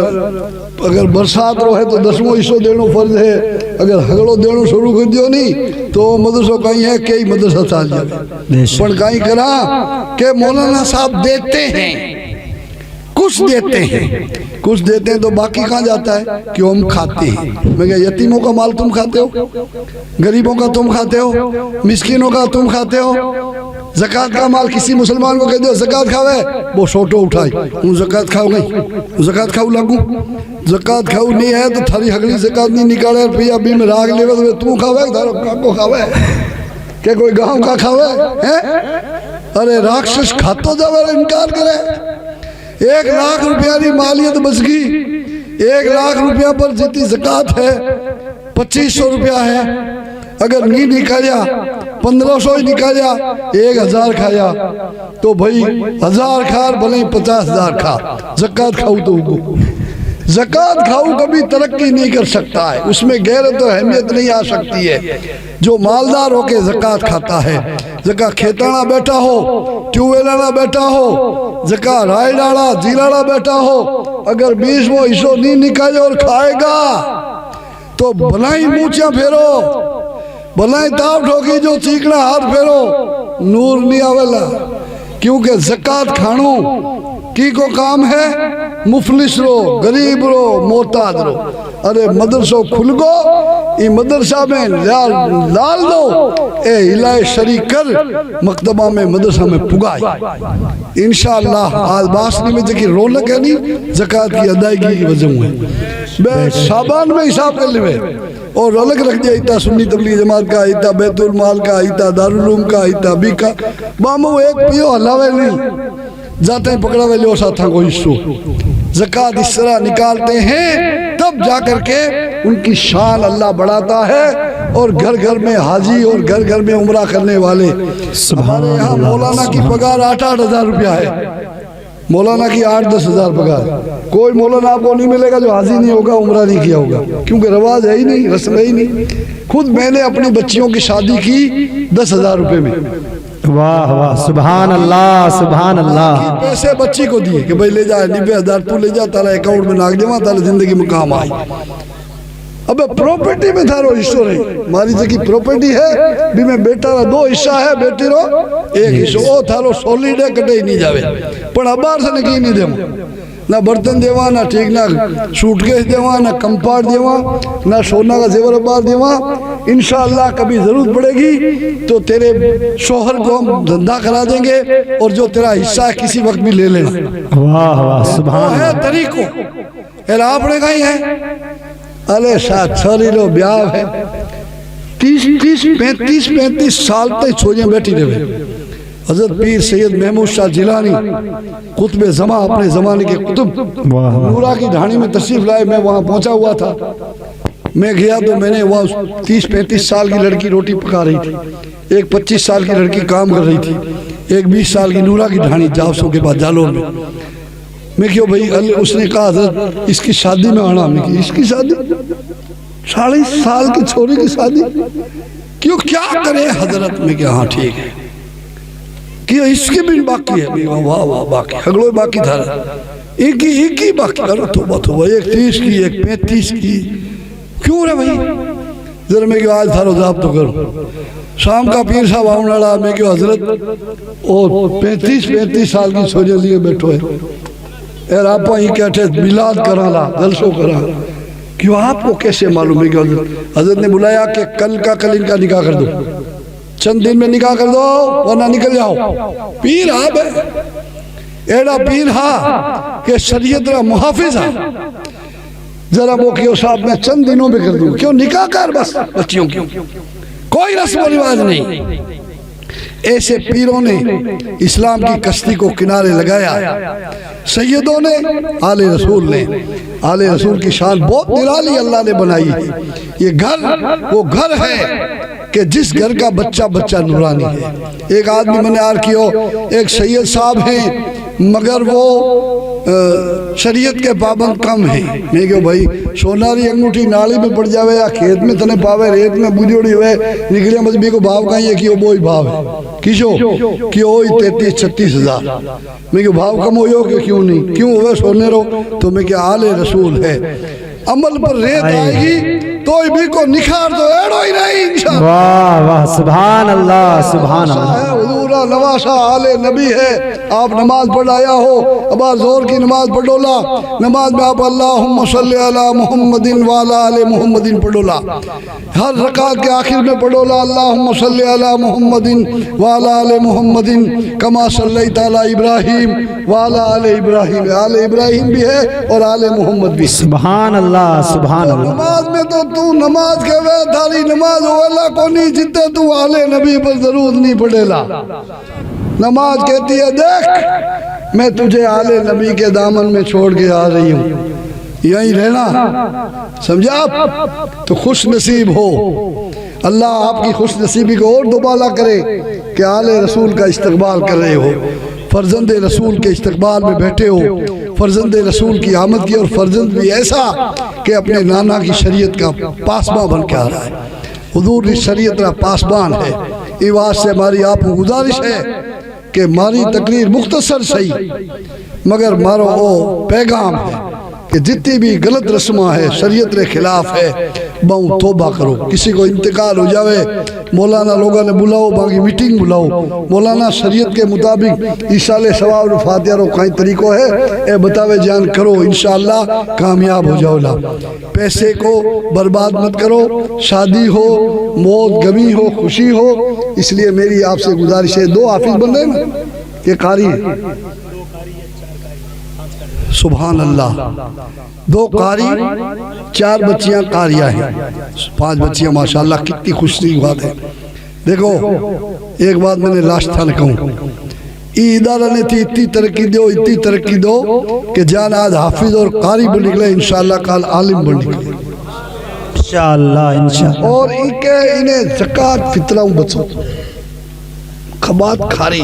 [SPEAKER 1] अगर बरसात रो है तो 10वां हिस्सो देनो फर्ज है। अगर हगड़ो देनो शुरू कर दियो नहीं तो मदरसों कहीं है कई मदरसा चाल जाए। पर कहीं करा के मौलाना साहब देते हैं, कुछ देते हैं, कुछ देते हैं तो बाकी कहाँ जाता है कि हम खाते हैं। मैं क्या यतीमों का माल तुम खाते हो, गरीबों का तुम खाते हो, मिस्किनों का तुम खाते हो। ज़कात का माल किसी मुसलमान को कह दो ज़कात खावे वो छोटो उठाई हूँ ज़कात खाओ गई ज़कात खाऊ लागू ज़कात खाऊ नहीं है तो थारी हगली ज़कात नहीं निकाले रुपया भी में राग लेवे तो तू खावे थारो काको खावे क्या कोई गाँव का खावे है। अरे राक्षस खातो जावे इनकार करे। 1 लाख रुपया की मालियत बच गई। 1 लाख रुपया पर जितनी ज़कात है 2500 रुपया है। अगर नहीं निकालिया 1500 ही निकालिया 1000 खाया तो भाई 1000 खा भले 50,000 खा। ज़कात खाऊ तो ज़कात खाऊ कभी तरक्की नहीं कर सकता है, उसमें गैरत और अहमियत नहीं आ सकती है। जो मालदार होके ज़कात खाता है, ज़कात खेताना बैठा हो, ट्यूबवेलाना बैठा हो, ज़कात राय डाला जीराड़ा बैठा हो, अगर 20वां हिस्सों नहीं निकाले और खाएगा तो भलाई मूछा फेरो, भलाई ताप ठोकी जो चीकना हाथ फेरो नूर नहीं आवेला। क्योंकि ज़कात खानो की को काम है, मुफलिस रो, गरीब रो, मोहताज रो। अरे मदरसो खुल गो, ये मदरसा में लाल दो ए इलाए शरीक कर मकतबा में मदरसा में पुगाई इंशाअल्लाह। आज बासनी में जकी रौनक है नहीं ज़कात की अदायगी की वजह है। शाबान में हिसाब कर ले और अलग रख दिया, इतना सुन्नी तबलीग जमात का, इतना बैतुल माल का, इतना दारुल उलूम का, इतना बीका बामो एक पियो हलावे नहीं जाते पकड़ा वे लो साथा को हिस्सों। ज़कात इस तरह निकालते हैं तब जा कर के उनकी शान अल्लाह बढ़ाता है। और घर घर में हाजी और घर घर में उम्रा करने वाले, हमारे यहाँ मौलाना की पगार 8-8 हज़ार रुपया है, मौलाना की 8-10 हज़ार पगार। कोई मौलाना आपको नहीं मिलेगा जो हाजी नहीं होगा, उम्रा नहीं किया होगा, क्योंकि रवाज है ही नहीं, रस्म है ही नहीं। खुद मैंने अपनी बच्चियों की शादी की 10,000 रुपये में।
[SPEAKER 2] वाह वाह, सुभान अल्लाह सुभान अल्लाह।
[SPEAKER 1] पैसे बच्ची को दिए कि भाई ले जा 90,000 तू ले जा, तारा अकाउंट में नाक देवा, तारा जिंदगी में काम आई। अब प्रॉपर्टी में थारो हिस्सो रही, मारी जकी प्रॉपर्टी है भी में बेटा रा 2 हिस्सा है, बेटी रो 1 हिस्सो, ओ थारो सॉलिड है, कटे ही नहीं जावे। पण अबार से की नहीं देव, ना बर्तन देवा, ना ठीक ना सूटकेस देवा, ना कंपार्ट देवा, ना सोना का जेवर अबार देवा। इंशाअल्लाह कभी जरूरत पड़ेगी तो तेरे शोहर को हम धंधा करा देंगे और जो तेरा हिस्सा है किसी वक्त भी ले लेना।
[SPEAKER 2] वाह वाह, सुभान
[SPEAKER 1] है तरीको आपने कहीं है। अरे साथ छोरी लो ब्याह है 30-35 साल तक छोरियां बैठी रहे। हजरत पीर सैयद महमूद शाह जिलानी कुतुब जमा, अपने जमाने के कुतुब, नूरा की ढाणी में तशरीफ लाए। मैं वहाँ पहुँचा हुआ था, मैं गया तो मैंने वहाँ 30-35 साल की लड़की रोटी पका रही थी, एक 25 साल की लड़की काम कर रही थी, एक 20 साल की नूरा की ढाणी जावसों के बाद जालोर में। मैं क्यों भाई, उसने कहा हजरत इसकी शादी में आना। मैं इसकी शादी 40 साल की छोरी की शादी क्यों, क्या करे हजरत। में क्या हाँ ठीक है कि इसके भी बाकी है। वाह वाह, बाकी अगलो बाकी था, एक ही बाकी। अरे तोबा तोबा, एक 30 की, एक 35 की, क्यों रे भाई। जरा मैं क्यों आज थारो जवाब तो करो। शाम का पीर साहब आने वाला, मैं क्यों हजरत और 35 साल की छोरियां लिए बैठो है यार, आप ही कहते मिलाद कराला, जलसो करा, क्यों आपको कैसे मालूम है कि हजरत ने बुलाया कि कल का कल इनका निकाह कर दो, चंद दिन में निकाह कर दो वरना निकल जाओ। पीर आप है एड़ा पीर हा कि शरीयत रा मुहाफिज है। जरा वो क्यों साहब मैं चंद दिनों में कर दूं, क्यों निकाह कर बस बच्चियों क्यों, कोई रस्म रिवाज नहीं। ऐसे पीरों ने इस्लाम की कश्ती को किनारे लगाया, सैयदों ने, आले रसूल ने, आले रसूल की शान बहुत निराली अल्लाह ने बनाई। ये घर वो घर है कि जिस घर का बच्चा बच्चा नूरानी है। एक आदमी मैंने आर कियो, एक सैयद साहब हैं मगर वो शरीयत के पाबंद कम है। मैं क्यों भाई, सोनारी अंगूठी नाली में पड़ जावे या खेत में तने पावे, रेत में बुझोड़ी हुए निकले मजबी को भाव कहीं है कि वो भाव है किशो कि 33-36 हज़ार। मैं क्यों भाव कम हो कि क्यों नहीं, क्यों हुए सोने रो। तो मैं क्या आले रसूल है, अमल पर रेत आएगी तो भी को निखार तो एड़ो ही नहीं इंशाअल्लाह।
[SPEAKER 2] वाह वाह, सुभान अल्लाह सुभान अल्लाह।
[SPEAKER 1] हुजूरा नवाशा आले नबी है, आप नमाज पढ़ाया हो, अब जोर की नमाज पढ़ोला, नमाज में आप अल्लाहुम्मा सल्ली अला मुहम्मदिन व अला आले मुहम्मदिन पढ़ोला, हर रकात के आखिर में पढ़ोला अल्लाहुम्मा सल्ली अला मुहम्मदिन व अला आले मुहम्मदिन कमा सल्लैता अला इब्राहिम व अला आले इब्राहिम। आले इब्राहिम भी है और आले मुहम्मद भी।
[SPEAKER 2] सुभान अल्लाह सुभान अल्लाह।
[SPEAKER 1] नमाज में तो तू नमाज के वे थारी नमाज वाला को नहीं जितने तू आले नबी पर जरूर नहीं पढ़ेला। नमाज कहती है देख मैं तुझे आले नबी के दामन में छोड़ के आ रही हूँ, यहीं रहना, समझा आप। तो खुश नसीब हो, अल्लाह आपकी खुश नसीबी को और दोबारा करे कि आले रसूल का इस्तकबाल कर रहे हो, फर्जंद रसूल के इस्तकबाल में बैठे हो, फर्जंद रसूल की आमद की, और फर्जंद भी ऐसा कि अपने नाना की शरीयत का पासबान बन के आ रहा है। हुजूर की शरीयत का पासबान है। इस बात से हमारी आपको गुजारिश है कि हमारी तकरीर मुख्तसर सही मगर मारो वो पैगाम है कि जितनी भी गलत रस्मा है शरीयत के खिलाफ है, बहु तोबा करो। किसी को इंतकाल हो जावे, मौलाना लोगों ने बुलाओ, बाकी मीटिंग बुलाओ, मौलाना शरीयत के मुताबिक इसाले सवाब फातिहा रो कई तरीको है, ए बतावे जान करो, इंशाअल्लाह कामयाब हो जाओला। पैसे को बर्बाद मत करो, शादी हो, मौत, गमी हो, खुशी हो। इसलिए मेरी आपसे गुजारिश है, 2 हाफिज बन रहे ना, ये कारी है सुभान अल्लाह। 2 कारी, 4 बच्चियां कारियां हैं, 5 बच्चियां माशाअल्लाह, कितनी खुशी की बात है। देखो एक बात मैंने लास्ट था कहूँ, इदारा ने थी इतनी तरक्की दो कि जान आज हाफिज और कारी बन निकले, इंशाअल्लाह कल आलिम बन निकले इंशाअल्लाह। और इन्हें ज़कात फितराऊं बचो, खबात खारी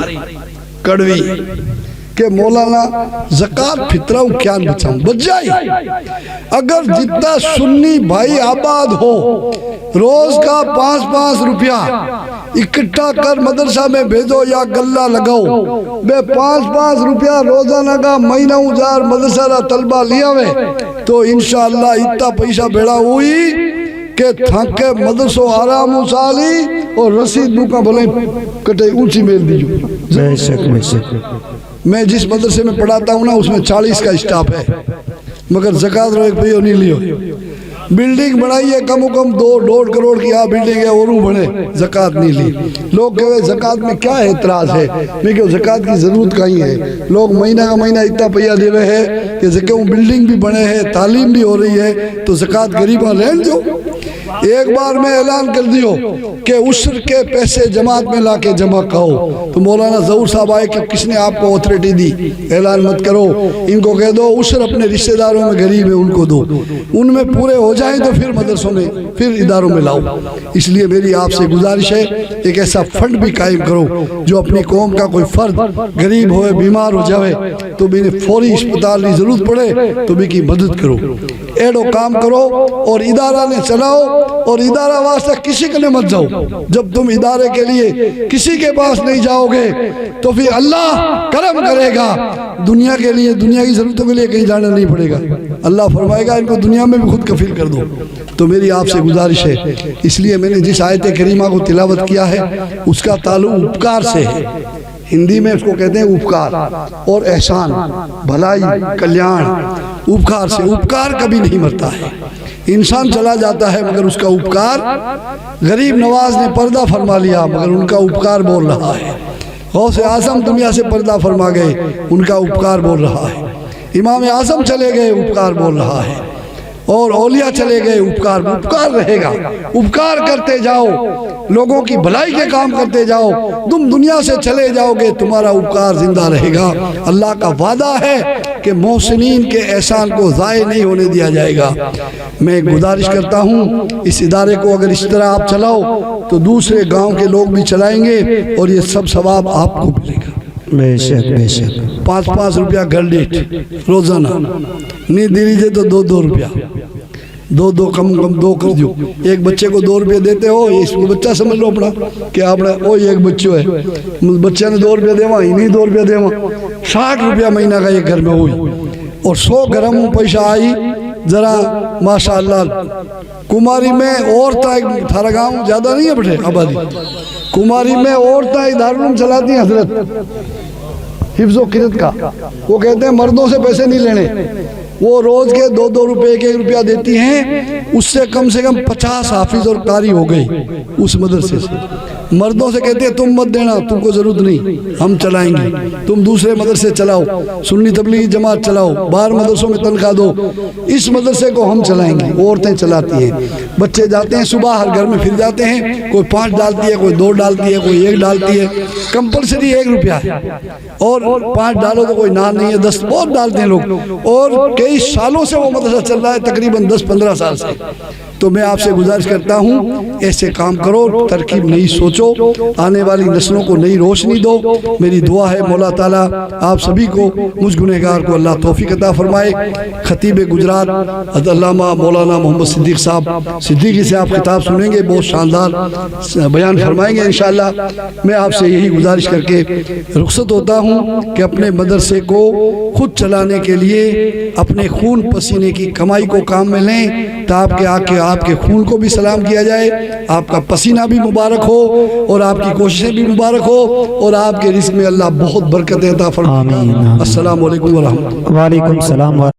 [SPEAKER 1] कड़वी के मौलाना ज़कात फितराऊं क्या बचाऊं, बच जाए। अगर जितना सुन्नी भाई आबाद हो, रोज का 5-5 रुपया इकट्ठा कर मदरसा में भेजो या गल्ला लगाओ, बे 5-5 रुपया रोजाना का महीना हजार मदरसा तलबा लिया वे तो इंशाअल्लाह इतना पैसा बेड़ा हुई के थके मदरसो आराम साली और रसीद बुका भले कटे ऊंची मेल दीजिए। मैं जिस मदरसे में पढ़ाता हूँ ना उसमें 40 का स्टाफ है, मगर ज़कात रो एक पैसा नहीं लियो। बिल्डिंग बनाई है कम से कम 2-2.5 करोड़ की, यहाँ बिल्डिंग है और बने, ज़कात नहीं ली। लोग कहे ज़कात में क्या एतराज़ है, मैं क्यों ज़कात की ज़रूरत कहीं है। लोग महीना का महीना इतना पैसा दे रहे हैं कि क्यों बिल्डिंग भी बने हैं, तालीम भी हो रही है, तो ज़कात गरीबा रहने दो। एक बार मैं ऐलान कर दियो कि उस्र के पैसे जमात में लाके जमा कहो, तो मौलाना ज़हूर साहब आए कि किसने आपको अथॉरिटी दी, ऐलान मत करो, इनको कह दो उस्र अपने रिश्तेदारों में गरीब है उनको दो, उनमें पूरे हो जाए तो फिर मदरसों में फिर इदारों में लाओ। इसलिए मेरी आपसे गुजारिश है एक ऐसा फंड भी कायम करो जो अपनी कौम का कोई फर्द गरीब हो, बीमार हो जाए तो भी फौरी अस्पताल की जरूरत पड़े तो भी की मदद करो, एडो काम करो और इदारा ने चलाओ। और इदारा वास्ते किसी के लिए मत जाओ, जब तुम इदारे के लिए किसी के पास नहीं जाओगे तो फिर अल्लाह करम करेगा, दुनिया के लिए दुनिया की जरूरतों के लिए कहीं जाना नहीं पड़ेगा, अल्लाह फरमाएगा इनको दुनिया में भी खुद कफील कर दो। तो मेरी आपसे गुजारिश है, इसलिए मैंने जिस आयत करीमा को तिलावत किया है उसका ताल्लुक उपकार से है। हिंदी में उसको कहते हैं उपकार और एहसान, भलाई, कल्याण, उपकार से। उपकार कभी नहीं मरता है, इंसान चला जाता है मगर उसका उपकार, गरीब नवाज ने पर्दा फरमा लिया मगर उनका उपकार बोल रहा है, गौसे आजम दुनिया से पर्दा फरमा गए उनका उपकार बोल रहा है, इमाम आजम चले गए उपकार बोल रहा है, और औलिया चले गए उपकार रहेगा। उपकार करते जाओ, लोगों की भलाई के काम करते जाओ, तुम दुनिया से चले जाओगे तुम्हारा उपकार जिंदा रहेगा। अल्लाह का वादा है कि मोहसिनीन के एहसान को ज़ाय नहीं होने दिया जाएगा। मैं गुजारिश करता हूँ इस इदारे को अगर इस तरह आप चलाओ तो दूसरे गांव के लोग भी चलाएंगे और ये सब सवाब आपको मिलेगा।
[SPEAKER 2] बेशक बेशक।
[SPEAKER 1] 5-5 रुपया घर दीठ रोजाना नहीं दे लीजिए तो 2-2 रुपया, 2 कम 2 कर दो। एक बच्चे को 2 रुपये देते हो, इसको बच्चा समझ लो अपना कि आपने वो एक बच्चो है, बच्चे ने 2 रुपया देवा, इन्हीं 2 रुपया देवा, 60 रुपया महीना का एक घर में हुई और 100 ग्राम पैसा आई। जरा माशाअल्लाह कुमारी में औरतें, थारा गाँव ज़्यादा नहीं है बेटे आबादी, कुमारी में औरतें दारुल चलाती हैं हजरत हिफ्ज़ो किरत का, वो कहते हैं मर्दों से पैसे नहीं लेने, वो रोज के 2-2 रुपये 1-1 रुपया देती हैं, उससे कम से कम 50 हाफिज और कारी हो गई उस मदरसे से। मर्दों से कहते हैं तुम मत देना, तुमको जरूरत नहीं, हम चलाएंगे, तुम दूसरे मदरसे चलाओ, सुन्नी तबलीगी जमात चलाओ, बाहर मदरसों में तनख्वाह दो, इस मदरसे को हम चलाएंगे। औरतें चलाती हैं, बच्चे जाते हैं सुबह हर घर में फिर जाते हैं, कोई 5 डालती है, कोई 2 डालती है, कोई 1 डालती है, कंपलसरी 1 रुपया है, और 5 डालो तो कोई ना नहीं है, 10 बहुत डालते हैं लोग, और कई सालों से वो मदरसा चल रहा है, तकरीबन 10-15 साल से। तो मैं आपसे गुजारिश करता हूँ ऐसे काम करो, तरकीब नहीं सोचो, आने वाली नस्लों को नई रोशनी दो। मेरी दुआ है मौला ताला आप सभी को, मुझ गुनहगार को अल्लाह तौफीक अता फरमाए। खतीब गुजरात अल्लामा मौलाना मोहम्मद सिद्दीक साहब सिद्दीकी से आप किताब सुनेंगे, बहुत शानदार बयान फरमाएंगे इंशाअल्लाह। मैं आपसे यही गुजारिश करके रुखसत होता हूँ कि अपने मदरसे को खुद चलाने के लिए अपने खून पसीने की कमाई को काम में लें, ताकि आपके खून को भी सलाम किया जाए, आपका पसीना भी मुबारक हो और आपकी कोशिशें भी मुबारक हो और आपके रिस्क में अल्लाह बहुत बरकतें अता फरमाए। अस्सलाम वालेकुम व रहमतुल्लाह।
[SPEAKER 2] वालेकुम सलाम।